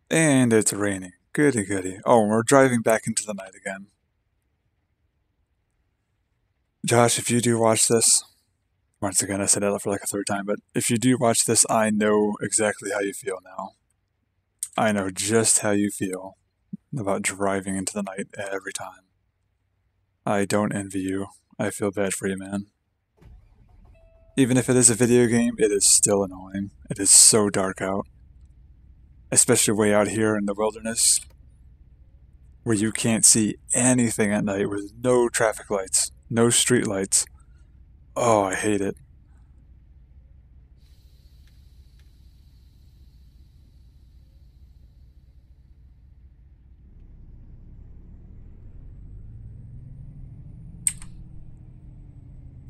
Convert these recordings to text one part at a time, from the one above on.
And it's raining. Goody goody. Oh, we're driving back into the night again. Josh, if you do watch this, once again I said that for like a third time, but if you do watch this, I know exactly how you feel now. I know just how you feel about driving into the night every time. I don't envy you. I feel bad for you, man. Even if it is a video game, it is still annoying. It is so dark out. Especially way out here in the wilderness, where you can't see anything at night with no traffic lights, no street lights. Oh, I hate it.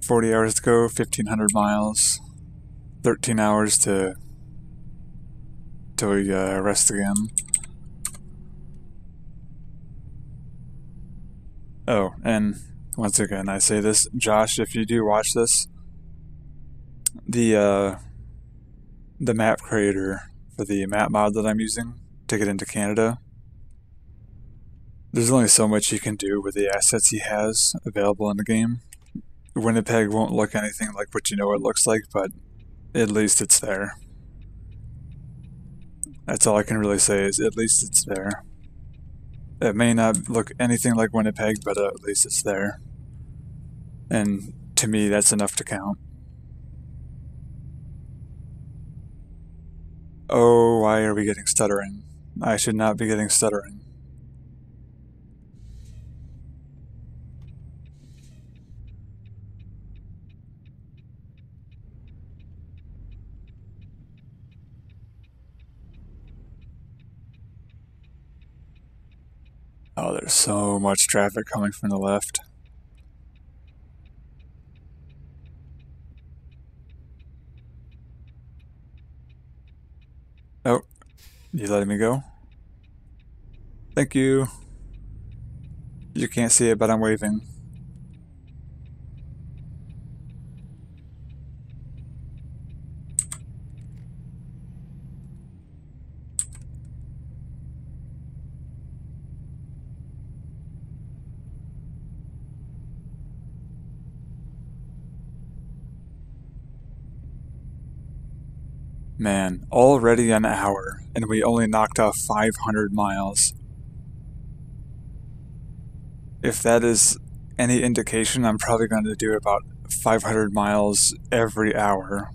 $40 to go, 1,500 miles, 13 hours till we rest again. Oh, and once again, I say this, Josh, if you do watch this, the map creator for the map mod that I'm using to get into Canada, there's only so much he can do with the assets he has available in the game. Winnipeg won't look anything like what you know it looks like, but at least it's there. That's all I can really say is at least it's there. It may not look anything like Winnipeg, but at least it's there. And to me, that's enough to count. Oh, why are we getting stuttering? I should not be getting stuttering. Oh, there's so much traffic coming from the left. Oh, you letting me go? Thank you. You can't see it, but I'm waving. Man, already an hour, and we only knocked off 500 miles. If that is any indication, I'm probably going to do about 500 miles every hour.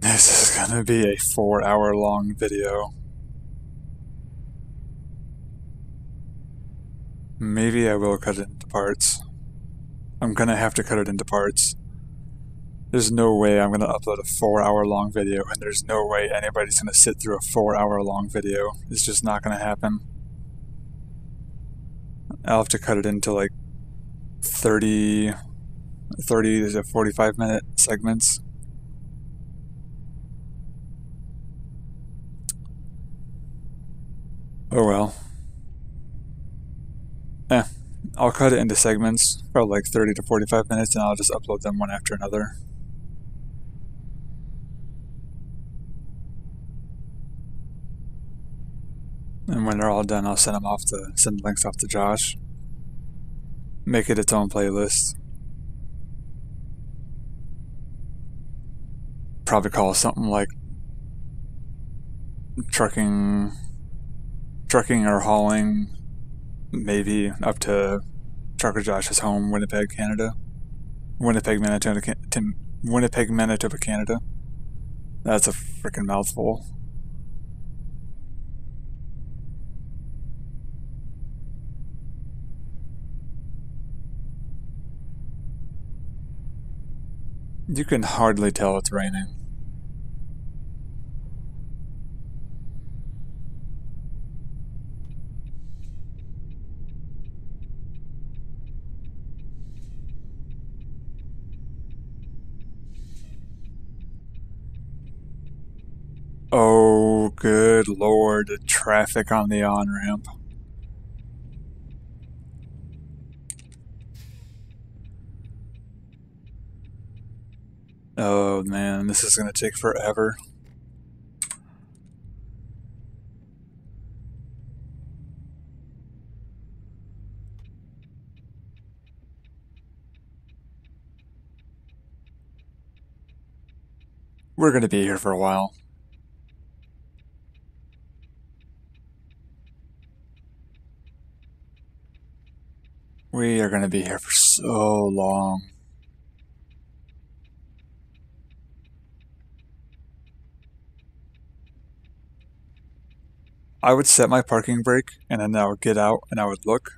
This is going to be a 4-hour long video. Maybe I will cut it into parts. I'm going to have to cut it into parts. There's no way I'm going to upload a 4-hour long video, and there's no way anybody's going to sit through a 4-hour long video. It's just not going to happen. I'll have to cut it into like 30 to 45 minute segments. Oh well. I'll cut it into segments for like 30 to 45 minutes, and I'll just upload them one after another. And when they're all done, I'll send links off to Josh. Make it its own playlist. Probably call it something like trucking or hauling, maybe up to Trucker Josh's home, Winnipeg, Canada. Winnipeg, Manitoba, Canada. That's a freaking mouthful. You can hardly tell it's raining. Oh, good lord, traffic on the on-ramp. Oh man, this is gonna take forever. We're going to be here for a while. We are going to be here for so long. I would set my parking brake and then I would get out and I would look.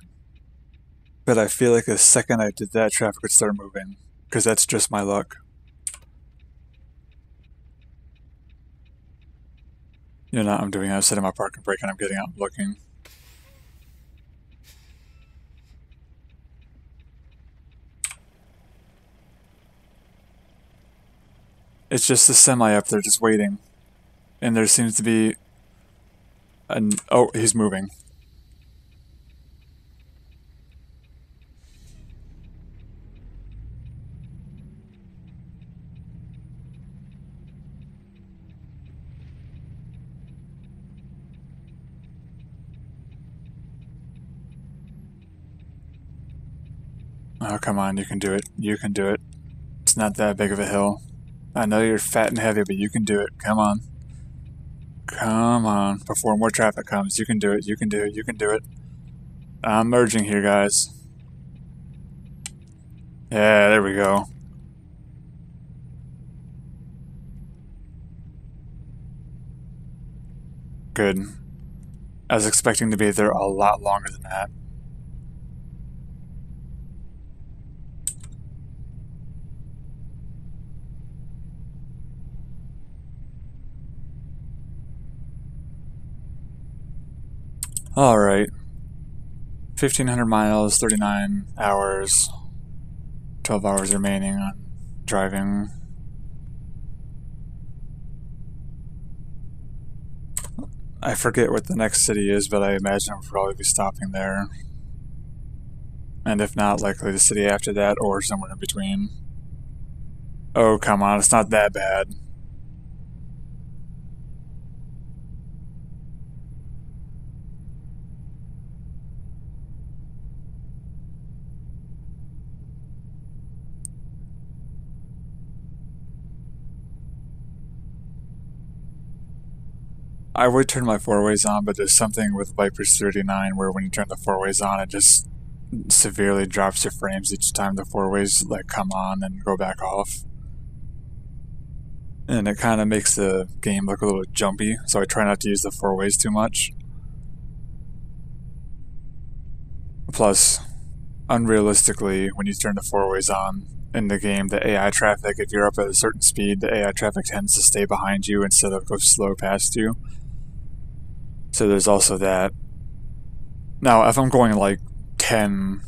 But I feel like the second I did that, traffic would start moving. Because that's just my luck. You know what I'm doing? I'm setting my parking brake and I'm getting out and looking. It's just the semi up there just waiting. And there seems to be an... Oh, he's moving. Oh, come on, you can do it. You can do it. It's not that big of a hill. I know you're fat and heavy, but you can do it. Come on. Come on. Before more traffic comes, you can do it. You can do it. You can do it. I'm merging here, guys. Yeah, there we go. Good. I was expecting to be there a lot longer than that. Alright. 1,500 miles, 39 hours, 12 hours remaining on driving. I forget what the next city is, but I imagine I'll probably be stopping there. And if not, likely the city after that or somewhere in between. Oh, come on, it's not that bad. I would turn my four-ways on, but there's something with Viper's 39 where when you turn the four-ways on, it just severely drops your frames each time the four-ways like come on and go back off. And it kind of makes the game look a little jumpy, so I try not to use the four-ways too much. Plus, unrealistically, when you turn the four-ways on in the game, the AI traffic, if you're up at a certain speed, the AI traffic tends to stay behind you instead of go slow past you. So there's also that. Now, if I'm going like 10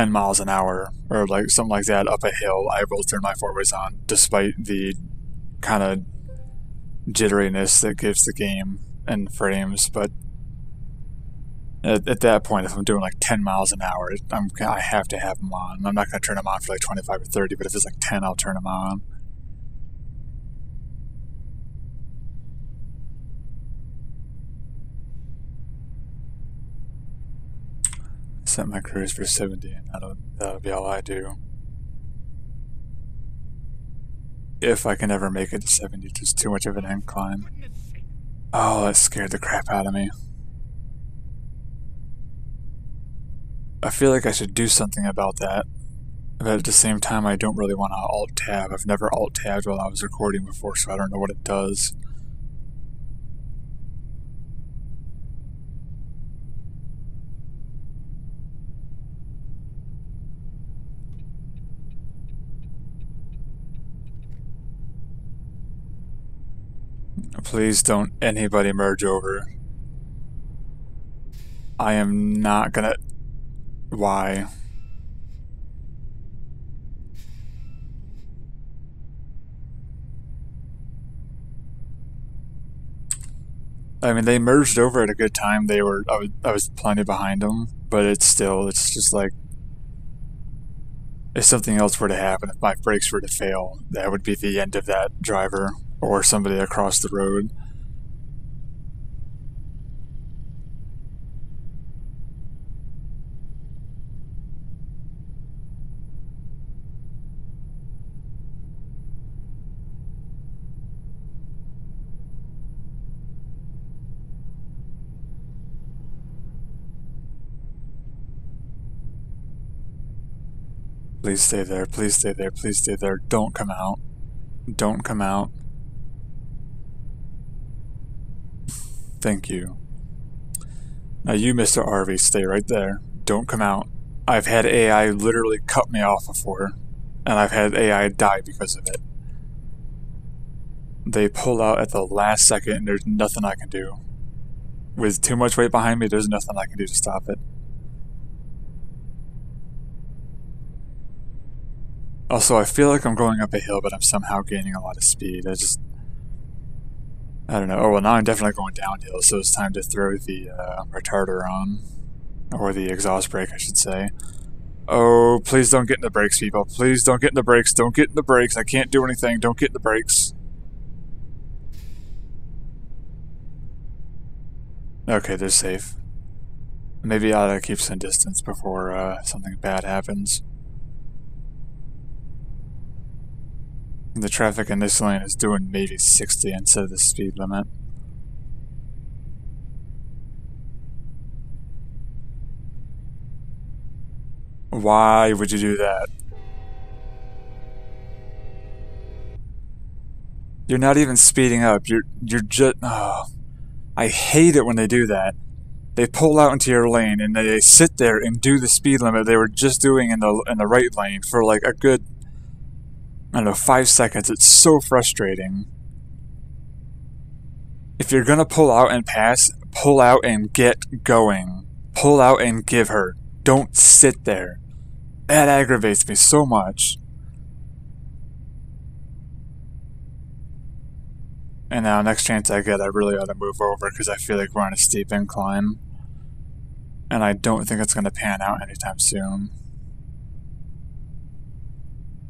miles an hour or like something like that up a hill, I will turn my four-ways on despite the kind of jitteriness that gives the game and frames. But at that point, if I'm doing like 10 miles an hour, I have to have them on. I'm not going to turn them on for like 25 or 30, but if it's like 10, I'll turn them on. Set my cruise for 70, and that'll be all I do. If I can ever make it to 70, it's just too much of an incline. Oh, that scared the crap out of me. I feel like I should do something about that. But at the same time, I don't really want to alt-tab. I've never alt-tabbed while I was recording before, so I don't know what it does. Please don't anybody merge over. I am not gonna... Why? I mean, they merged over at a good time. I was plenty behind them, but it's just like, if something else were to happen, if my brakes were to fail, that would be the end of that driver or somebody across the road. Please stay there, please stay there, please stay there. Don't come out. Don't come out. Thank you. Now you, Mr. RV, stay right there. Don't come out. I've had AI literally cut me off before, and I've had AI die because of it. They pull out at the last second, and there's nothing I can do. With too much weight behind me, there's nothing I can do to stop it. Also, I feel like I'm going up a hill, but I'm somehow gaining a lot of speed. I don't know. Oh, well, now I'm definitely going downhill, so it's time to throw the retarder on. Or the exhaust brake, I should say. Oh, please don't get in the brakes, people. Please don't get in the brakes. Don't get in the brakes. I can't do anything. Don't get in the brakes. Okay, they're safe. Maybe I ought to keep some distance before something bad happens. The traffic in this lane is doing maybe 60 instead of the speed limit. Why would you do that? You're not even speeding up. You're just... Oh, I hate it when they do that. They pull out into your lane and they sit there and do the speed limit they were just doing in the right lane for like a good, I don't know, 5 seconds. It's so frustrating. If you're gonna pull out and pass, pull out and get going. Pull out and give her. Don't sit there. That aggravates me so much. And now, next chance I get, I really ought to move over because I feel like we're on a steep incline. And I don't think it's gonna pan out anytime soon.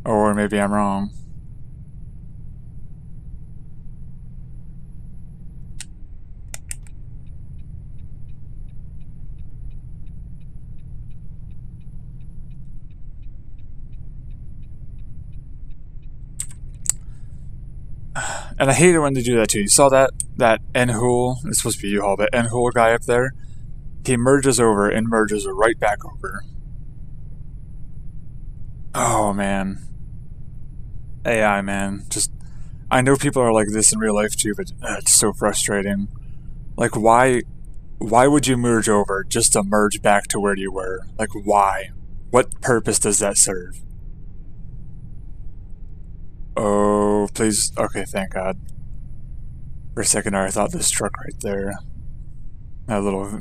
Or maybe I'm wrong. And I hate it when they do that too. You saw that N-Hool, it's supposed to be U-Haul, but N-Hool guy up there? He merges over and merges right back over. Oh man. AI, man. Just, I know people are like this in real life too, but it's so frustrating. Like, why would you merge over just to merge back to where you were? Like, why? What purpose does that serve? Oh, please. Okay, thank God. For a second there, I thought this truck right there, that little,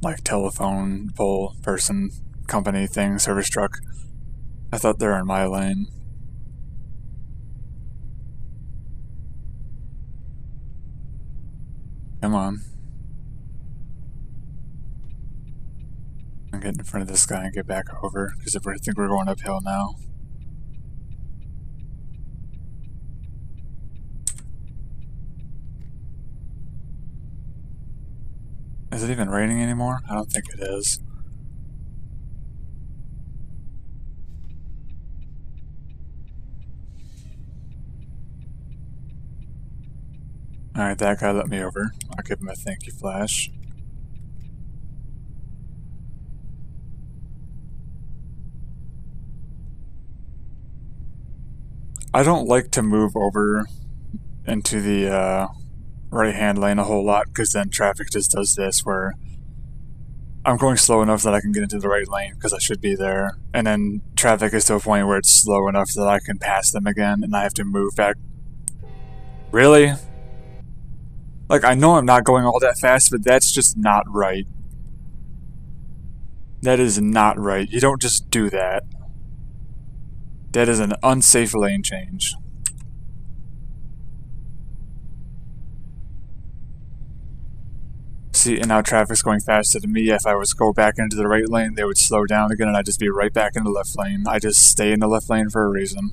like, telephone pole person company thing, service truck, I thought they were in my lane. Come on. I'll get in front of this guy and get back over, because I think we're going uphill now. Is it even raining anymore? I don't think it is. Alright, that guy let me over. I'll give him a thank you flash. I don't like to move over into the right-hand lane a whole lot, because then traffic just does this where I'm going slow enough that I can get into the right lane because I should be there, and then traffic is to a point where it's slow enough that I can pass them again and I have to move back. Really? Like, I know I'm not going all that fast, but that's just not right. That is not right. You don't just do that. That is an unsafe lane change. See, and now traffic's going faster than me. If I was to go back into the right lane, they would slow down again and I'd just be right back in the left lane. I just stay in the left lane for a reason.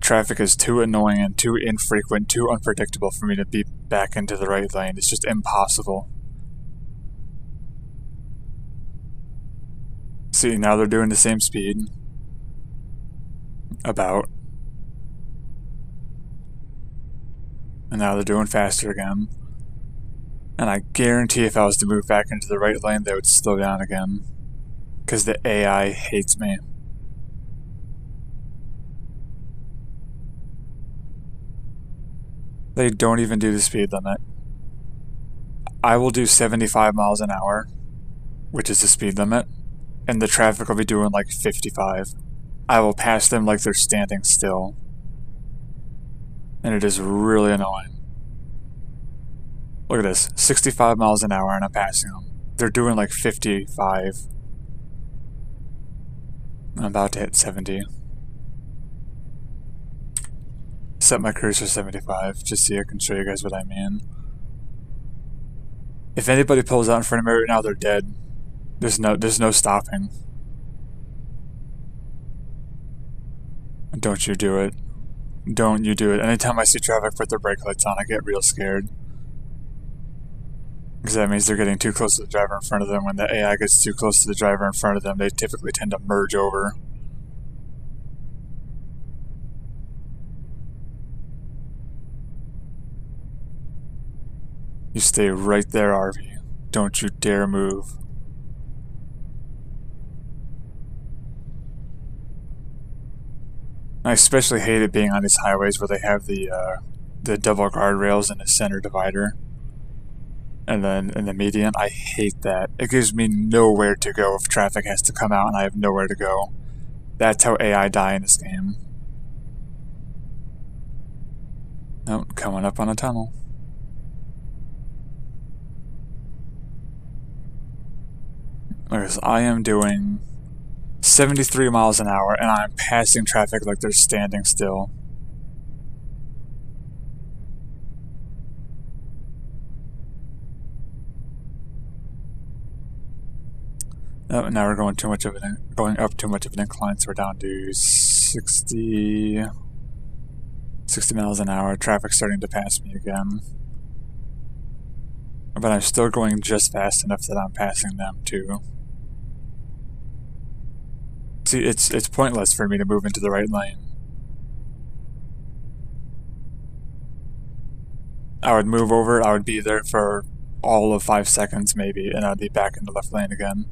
Traffic is too annoying and too infrequent, too unpredictable for me to be back into the right lane. It's just impossible. See, now they're doing the same speed. About. And now they're doing faster again. And I guarantee if I was to move back into the right lane, they would slow down again. Because the AI hates me. They don't even do the speed limit. I will do 75 miles an hour, which is the speed limit, and the traffic will be doing like 55. I will pass them like they're standing still. And it is really annoying. Look at this, 65 miles an hour and I'm passing them. They're doing like 55. I'm about to hit 70. Set my cruise for 75, just so I can show you guys what I mean. If anybody pulls out in front of me right now, they're dead. There's no stopping. Don't you do it. Don't you do it. Anytime I see traffic put their brake lights on, I get real scared. Because that means they're getting too close to the driver in front of them. When the AI gets too close to the driver in front of them, they typically tend to merge over. You stay right there, RV. Don't you dare move. I especially hate it being on these highways where they have the double guardrails and the center divider. And then in the median, I hate that. It gives me nowhere to go if traffic has to come out and I have nowhere to go. That's how AI die in this game. Nope, coming up on a tunnel. Because I am doing 73 miles an hour and I'm passing traffic like they're standing still. Oh, now we're going up too much of an incline, so we're down to 60 miles an hour. Traffic's starting to pass me again. But I'm still going just fast enough that I'm passing them too. See, it's pointless for me to move into the right lane. I would move over, I would be there for all of 5 seconds maybe, and I'd be back in the left lane again.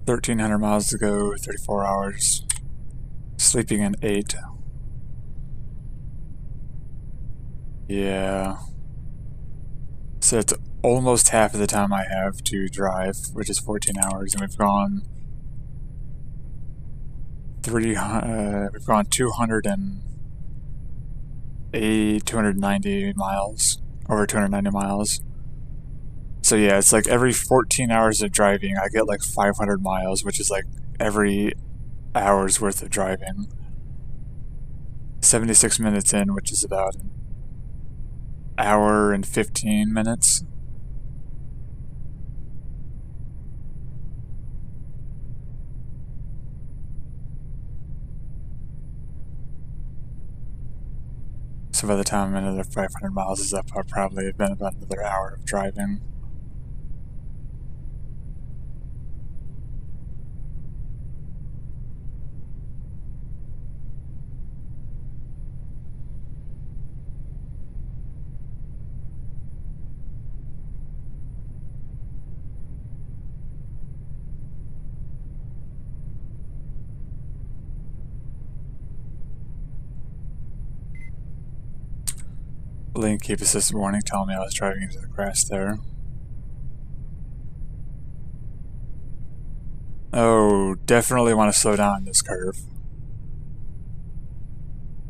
$1,300 miles to go, 34 hours. Sleeping in 8. Yeah. So it's almost half of the time I have to drive, which is 14 hours, and we've gone 290 miles, over 290 miles. So yeah, it's like every 14 hours of driving, I get like 500 miles, which is like every hour's worth of driving. 76 minutes in, which is about an hour and 15 minutes. So by the time another 500 miles is up, I'll probably have been about another hour of driving. Lane keep assist warning telling me I was driving into the grass there. Oh, definitely want to slow down this curve.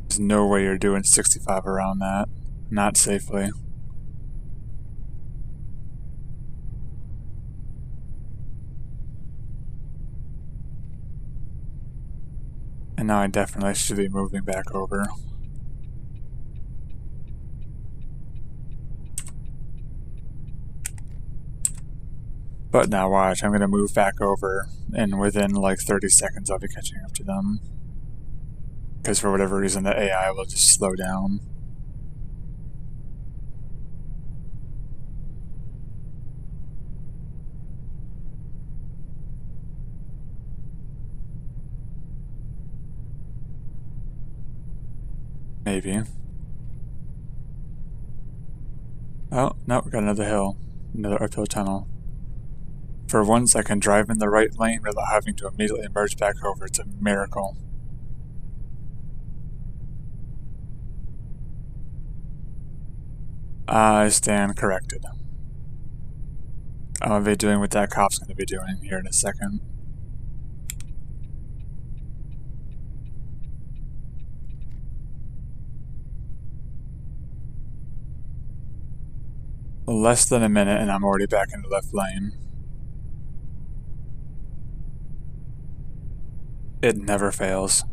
There's no way you're doing 65 around that. Not safely. And now I definitely should be moving back over. But now watch, I'm going to move back over, and within like 30 seconds I'll be catching up to them. Because for whatever reason the AI will just slow down. Maybe. Oh, no, we got another hill. Another uphill tunnel. For once I can drive in the right lane without having to immediately merge back over. It's a miracle. I stand corrected. I'll be doing what that cop's going to be doing here in a second. Less than a minute and I'm already back in the left lane. It never fails.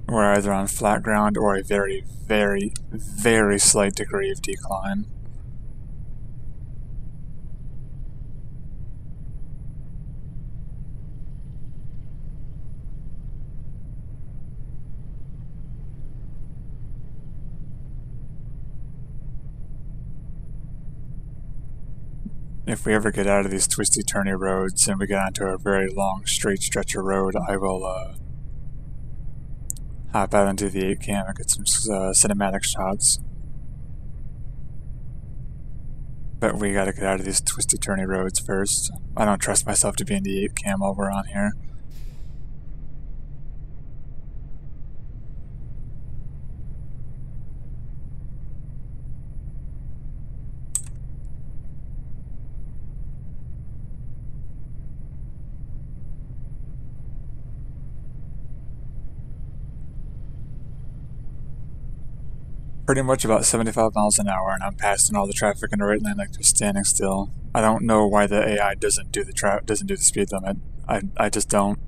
We're either on flat ground or a very, very, very slight degree of decline. If we ever get out of these twisty turny roads and we get onto a very long straight stretch of road, I will hop out into the 8 cam and get some cinematic shots. But we gotta get out of these twisty turny roads first. I don't trust myself to be in the 8 cam while we're on here. Pretty much about 75 miles an hour, and I'm passing all the traffic in the right lane like just standing still. I don't know why the AI doesn't do the speed limit. I just don't.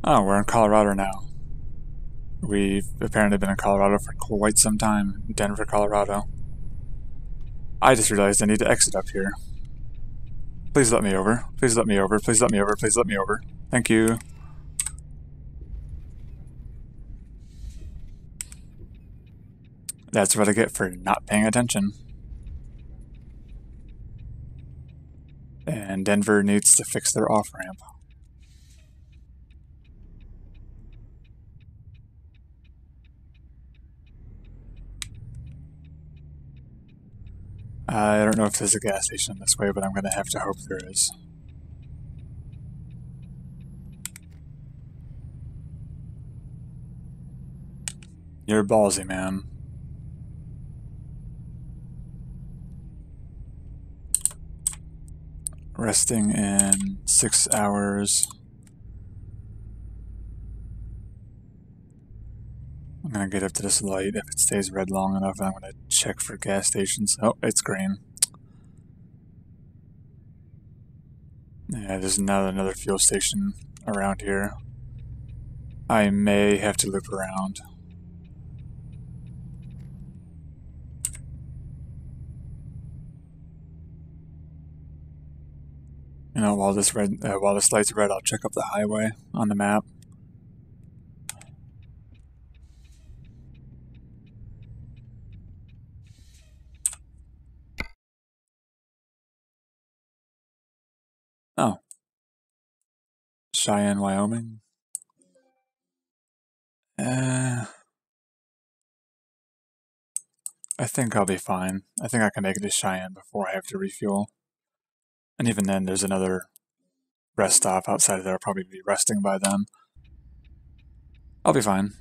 Oh, we're in Colorado now. We've apparently been in Colorado for quite some time. Denver, Colorado. I just realized I need to exit up here. Please let me over. Please let me over. Please let me over. Please let me over. Thank you. That's what I get for not paying attention. And Denver needs to fix their off-ramp. I don't know if there's a gas station this way, but I'm gonna have to hope there is. You're ballsy, man. Resting in 6 hours. I'm gonna get up to this light. If it stays red long enough, I'm gonna check for gas stations. Oh, it's green. Yeah, there's not another fuel station around here. I may have to loop around. You know, while this light's red, I'll check up the highway on the map. Oh. Cheyenne, Wyoming. I think I'll be fine. I think I can make it to Cheyenne before I have to refuel. And even then, there's another rest stop outside of there. I'll probably be resting by then. I'll be fine.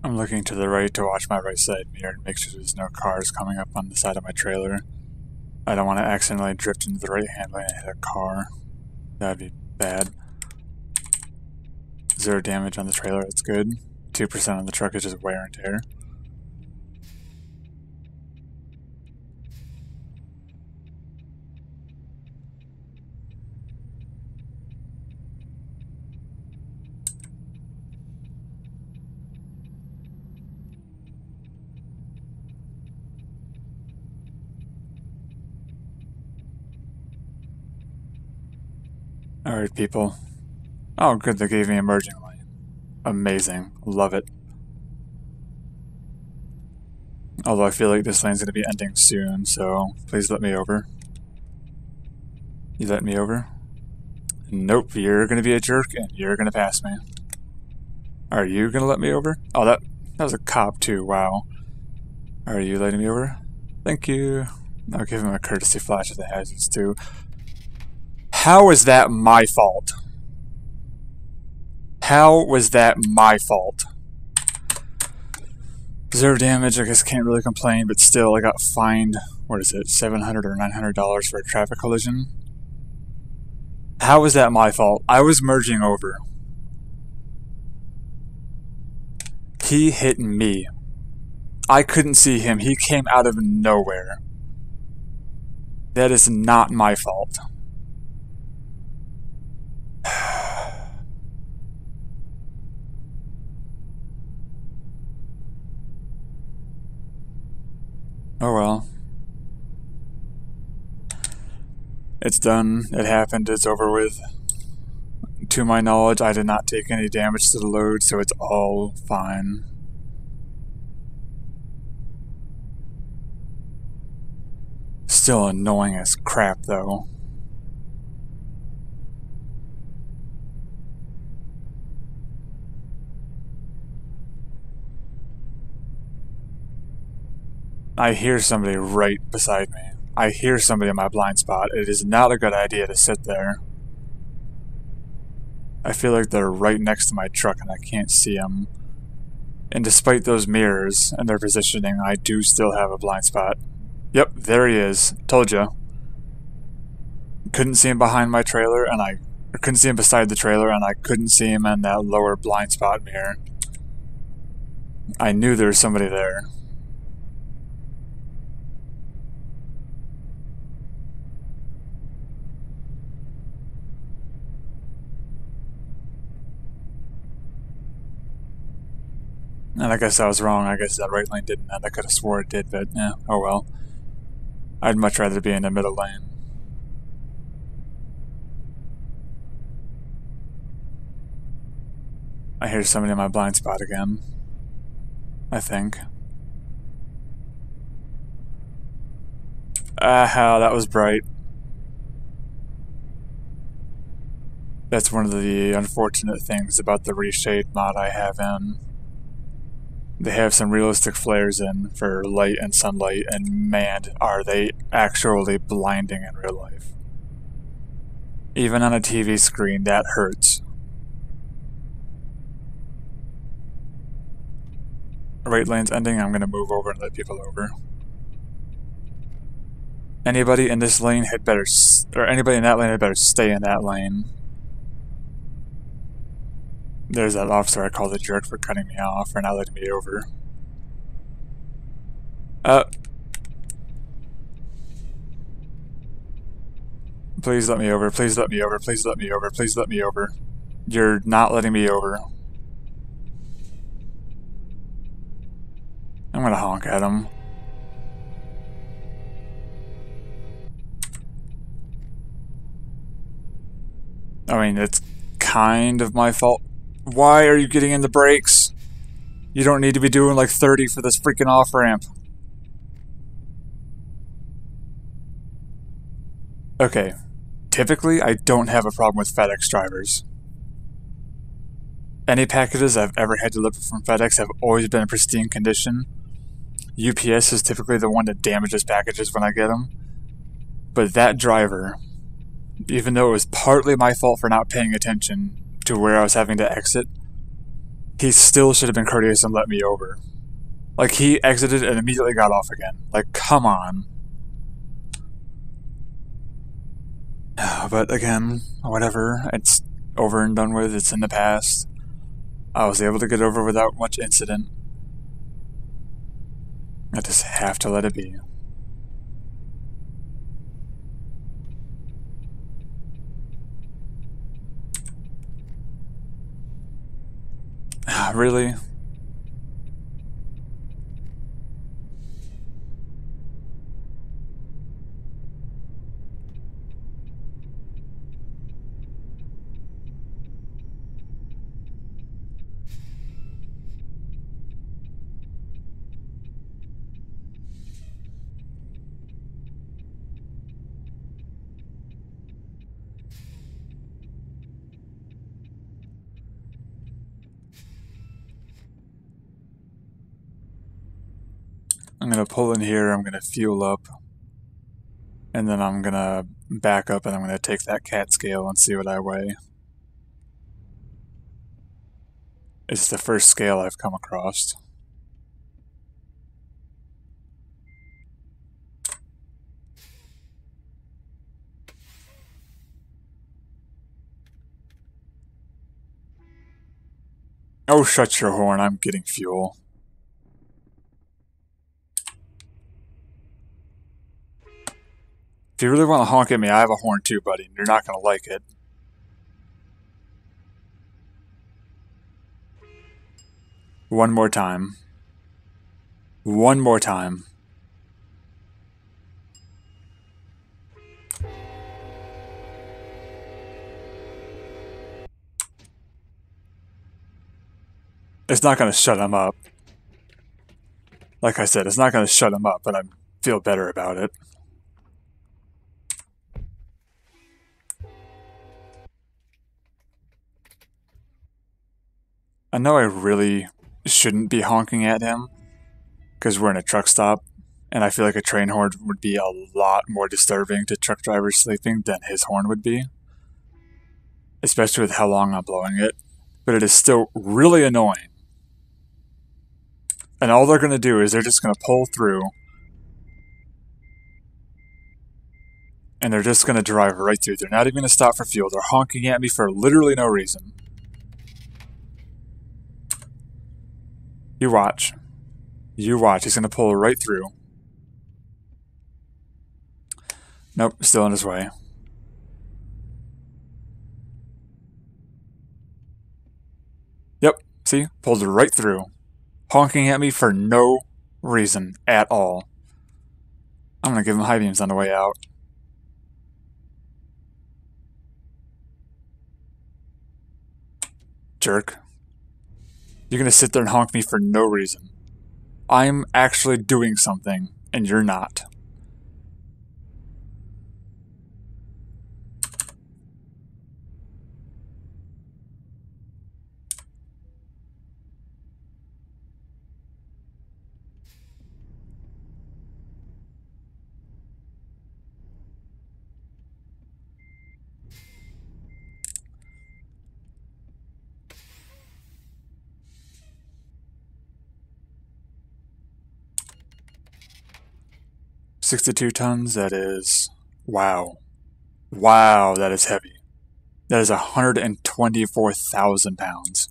I'm looking to the right to watch my right side mirror and make sure there's no cars coming up on the side of my trailer. I don't want to accidentally drift into the right-hand lane and hit a car. That'd be bad. 0 damage on the trailer, that's good. 2% on the truck is just wear and tear. Alright, people. Oh, good, they gave me a merging lane. Amazing. Love it. Although I feel like this lane's going to be ending soon, so please let me over. You let me over? Nope, you're going to be a jerk and you're going to pass me. Are you going to let me over? Oh, that was a cop too, wow. Are you letting me over? Thank you. I'll give him a courtesy flash of the hazards too. How is that my fault? How was that my fault? 0 damage, I guess can't really complain, but still I got fined, what is it, $700 or $900 for a traffic collision? How was that my fault? I was merging over. He hit me. I couldn't see him. He came out of nowhere. That is not my fault. Oh well. It's done. It happened. It's over with. To my knowledge, I did not take any damage to the load, so it's all fine. Still annoying as crap, though. I hear somebody right beside me. I hear somebody in my blind spot. It is not a good idea to sit there. I feel like they're right next to my truck and I can't see them. And despite those mirrors and their positioning, I do still have a blind spot. Yep, there he is. Told ya. Couldn't see him behind my trailer, and I couldn't see him beside the trailer, and I couldn't see him in that lower blind spot mirror. I knew there was somebody there. And I guess I was wrong. I guess that right lane didn't end. I could have swore it did, but yeah, oh well. I'd much rather be in the middle lane. I hear somebody in my blind spot again. I think. Ah, that was bright. That's one of the unfortunate things about the reshade mod I have in. They have some realistic flares in for light and sunlight, and man, are they actually blinding in real life. Even on a TV screen, that hurts. Right lane's ending, I'm gonna move over and let people over. Anybody in this lane had better, or anybody in that lane had better stay in that lane. There's that officer I called a jerk for cutting me off or not letting me over. Please let me over, please let me over, please let me over, please let me over. You're not letting me over. I'm gonna honk at him. I mean, it's kind of my fault. Why are you getting in the brakes? You don't need to be doing like 30 for this freaking off-ramp. Okay, typically I don't have a problem with FedEx drivers. Any packages I've ever had delivered from FedEx have always been in pristine condition. UPS is typically the one that damages packages when I get them. But that driver, even though it was partly my fault for not paying attention to where I was having to exit, he still should have been courteous and let me over. Like, he exited and immediately got off again. Like, come on. But again, whatever. It's over and done with. It's in the past. I was able to get over without much incident. I just have to let it be. Really? I'm gonna pull in here, I'm gonna fuel up, and then I'm gonna back up and I'm gonna take that cat scale and see what I weigh. It's the first scale I've come across. Oh, shut your horn, I'm getting fuel. If you really want to honk at me, I have a horn too, buddy. You're not going to like it. One more time. One more time. It's not going to shut him up. Like I said, it's not going to shut him up, but I feel better about it. I know I really shouldn't be honking at him, because we're in a truck stop, and I feel like a train horn would be a lot more disturbing to truck drivers sleeping than his horn would be. Especially with how long I'm blowing it. But it is still really annoying. And all they're going to do is they're just going to pull through, and they're just going to drive right through. They're not even going to stop for fuel. They're honking at me for literally no reason. You watch. You watch. He's going to pull right through. Nope, still on his way. Yep, see? Pulled right through. Honking at me for no reason at all. I'm going to give him high beams on the way out. Jerk. You're gonna sit there and honk me for no reason. I'm actually doing something, and you're not. $62 tons, that is... Wow. Wow, that is heavy. That is 124,000 pounds.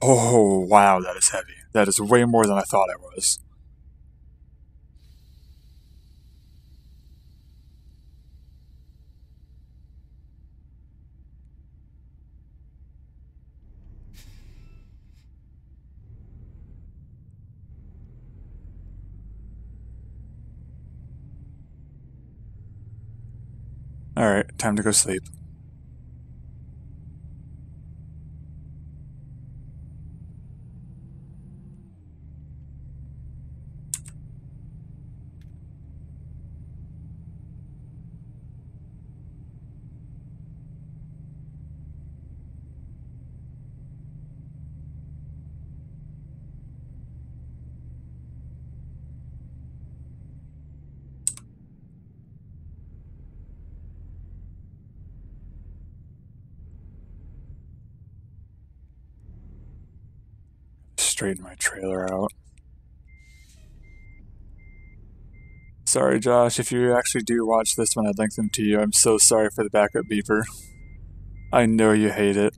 Oh, wow, that is heavy. That is way more than I thought it was. Alright, time to go sleep. Straighten my trailer out. Sorry, Josh, if you actually do watch this when I link them to you, I'm so sorry for the backup beeper. I know you hate it.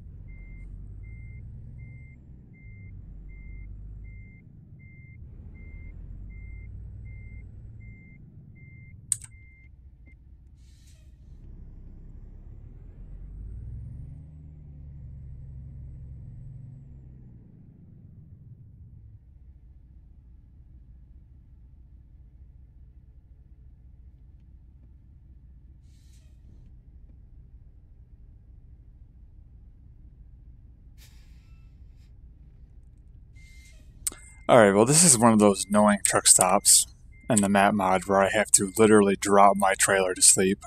Alright, well this is one of those annoying truck stops in the map mod where I have to literally drop my trailer to sleep.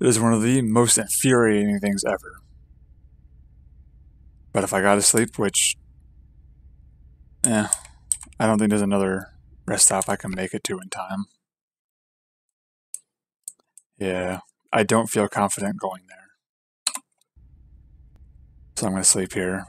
It is one of the most infuriating things ever. But if I gotta sleep, which... I don't think there's another rest stop I can make it to in time. Yeah, I don't feel confident going there. So I'm gonna sleep here.